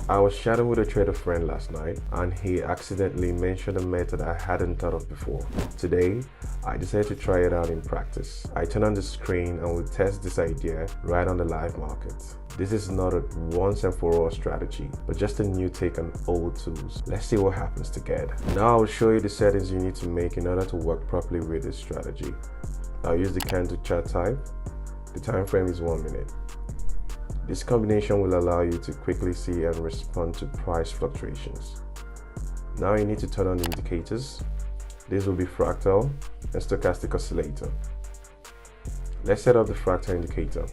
I was chatting with a trader friend last night and he accidentally mentioned a method I hadn't thought of before. Today, I decided to try it out in practice. I turned on the screen and we test this idea right on the live market. This is not a once and for all strategy, but just a new take on old tools. Let's see what happens together. Now I'll show you the settings you need to make in order to work properly with this strategy. I'll use the candle chart type. The time frame is 1 minute. This combination will allow you to quickly see and respond to price fluctuations. Now you need to turn on the indicators. This will be fractal and stochastic oscillator. Let's set up the fractal indicator.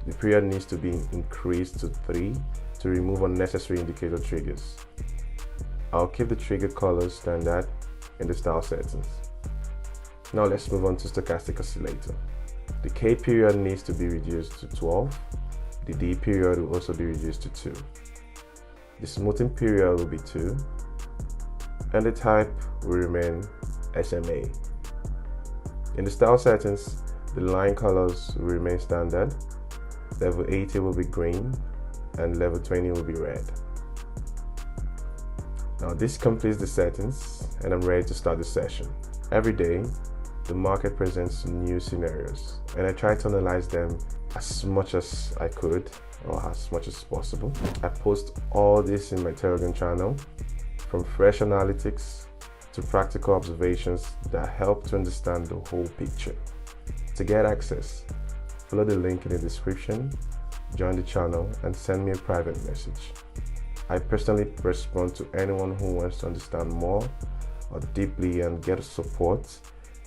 The period needs to be increased to 3 to remove unnecessary indicator triggers. I'll keep the trigger colors standard in the style settings. Now let's move on to stochastic oscillator. The K period needs to be reduced to 12. The D period will also be reduced to 2. The smoothing period will be 2. And the type will remain SMA. In the style settings, the line colors will remain standard. Level 80 will be green and level 20 will be red. Now this completes the settings and I'm ready to start the session. Every day, the market presents new scenarios and I try to analyze them as much as I could or as much as possible. I post all this in my Telegram channel, from fresh analytics to practical observations that help to understand the whole picture. To get access, follow the link in the description, join the channel and send me a private message. I personally respond to anyone who wants to understand more or deeply and get support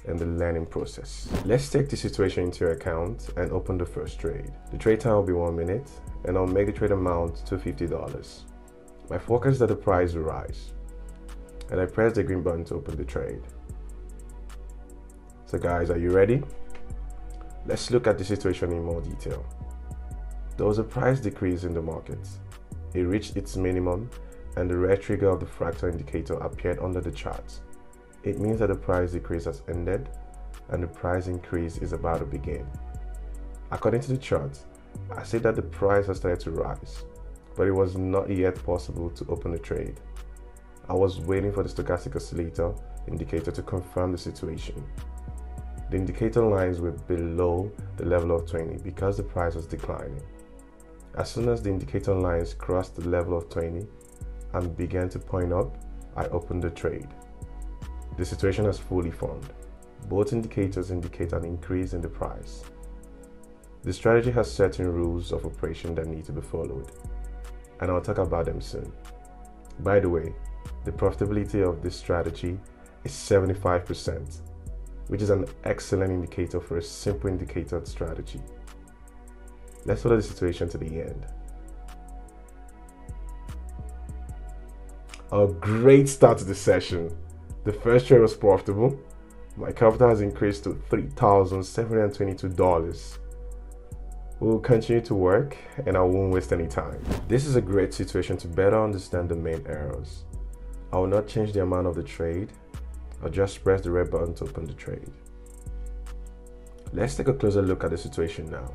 in the learning process. Let's take the situation into account and open the first trade. The trade time will be 1 minute and I'll make the trade amount to $50. My focus is that the price will rise and I press the green button to open the trade. So guys, are you ready? Let's look at the situation in more detail. There was a price decrease in the market. It reached its minimum and the red trigger of the fractal indicator appeared under the chart. It means that the price decrease has ended and the price increase is about to begin. According to the chart, I see that the price has started to rise, but it was not yet possible to open the trade. I was waiting for the stochastic oscillator indicator to confirm the situation. The indicator lines were below the level of 20 because the price was declining. As soon as the indicator lines crossed the level of 20 and began to point up, I opened the trade. The situation has fully formed. Both indicators indicate an increase in the price. The strategy has certain rules of operation that need to be followed, and I'll talk about them soon. By the way, the profitability of this strategy is 75%, which is an excellent indicator for a simple indicator strategy. Let's follow the situation to the end. A great start to the session. The first trade was profitable. My capital has increased to $3,722. We'll continue to work and I won't waste any time. This is a great situation to better understand the main errors. I will not change the amount of the trade. I'll just press the red button to open the trade. Let's take a closer look at the situation now.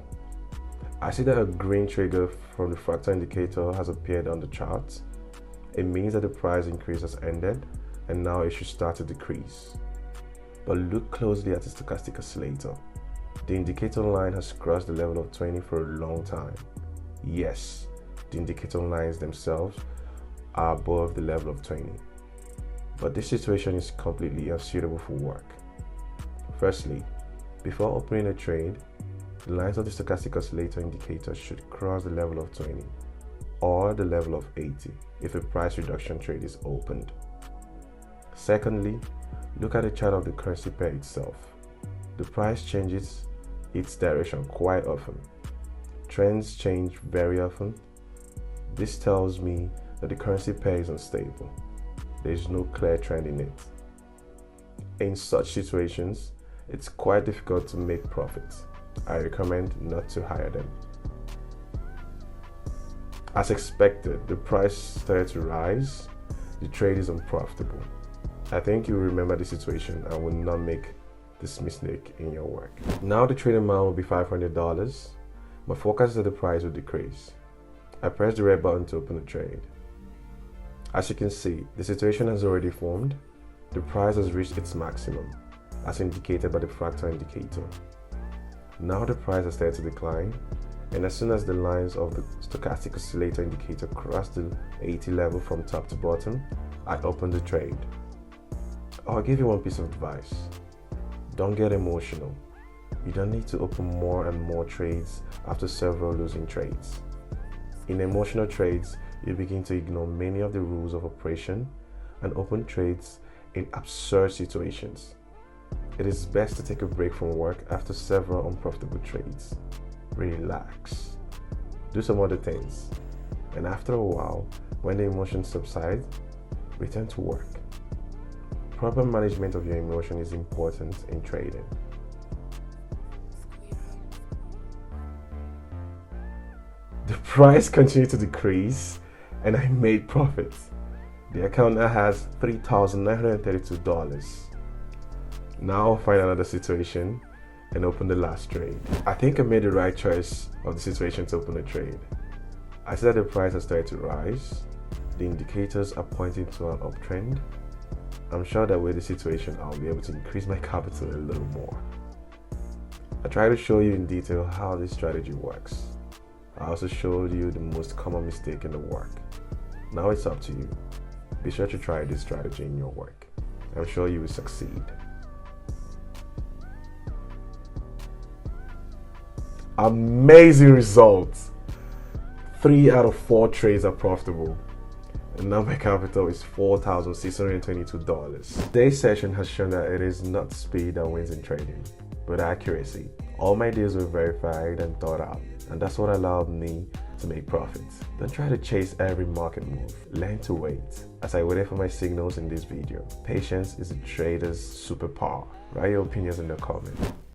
I see that a green trigger from the fractal indicator has appeared on the chart. It means that the price increase has ended and now it should start to decrease. But look closely at the stochastic oscillator. The indicator line has crossed the level of 20 for a long time. Yes, the indicator lines themselves are above the level of 20. But this situation is completely unsuitable for work. Firstly, before opening a trade, the lines of the stochastic oscillator indicator should cross the level of 20 or the level of 80 if a price reduction trade is opened. Secondly, look at the chart of the currency pair itself. The price changes its direction quite often. Trends change very often. This tells me that the currency pair is unstable. There is no clear trend in it. In such situations, it's quite difficult to make profits. I recommend not to hire them. As expected, the price started to rise. The trade is unprofitable. I think you will remember the situation and will not make this mistake in your work. Now the trade amount will be $500. My forecast is that the price will decrease. I press the red button to open the trade. As you can see, the situation has already formed. The price has reached its maximum, as indicated by the fractal indicator. Now the price has started to decline, and as soon as the lines of the stochastic oscillator indicator cross the 80 level from top to bottom, I open the trade. I'll give you one piece of advice. Don't get emotional. You don't need to open more and more trades after several losing trades. In emotional trades, you begin to ignore many of the rules of operation and open trades in absurd situations. It is best to take a break from work after several unprofitable trades. Relax. Do some other things. And after a while, when the emotions subside, return to work. Proper management of your emotion is important in trading. The price continued to decrease and I made profits. The account now has $3,932. Now I'll find another situation and open the last trade. I think I made the right choice of the situation to open the trade. I see that the price has started to rise. The indicators are pointing to an uptrend. I'm sure that with the situation, I'll be able to increase my capital a little more. I try to show you in detail how this strategy works. I also showed you the most common mistake in the work. Now it's up to you. Be sure to try this strategy in your work. I'm sure you will succeed. Amazing results! 3 out of 4 trades are profitable. And now my capital is $4,622. Today's session has shown that it is not speed that wins in trading, but accuracy. All my deals were verified and thought out, and that's what allowed me to make profits. Don't try to chase every market move. Learn to wait. As I waited for my signals in this video, patience is a trader's superpower. Write your opinions in the comments.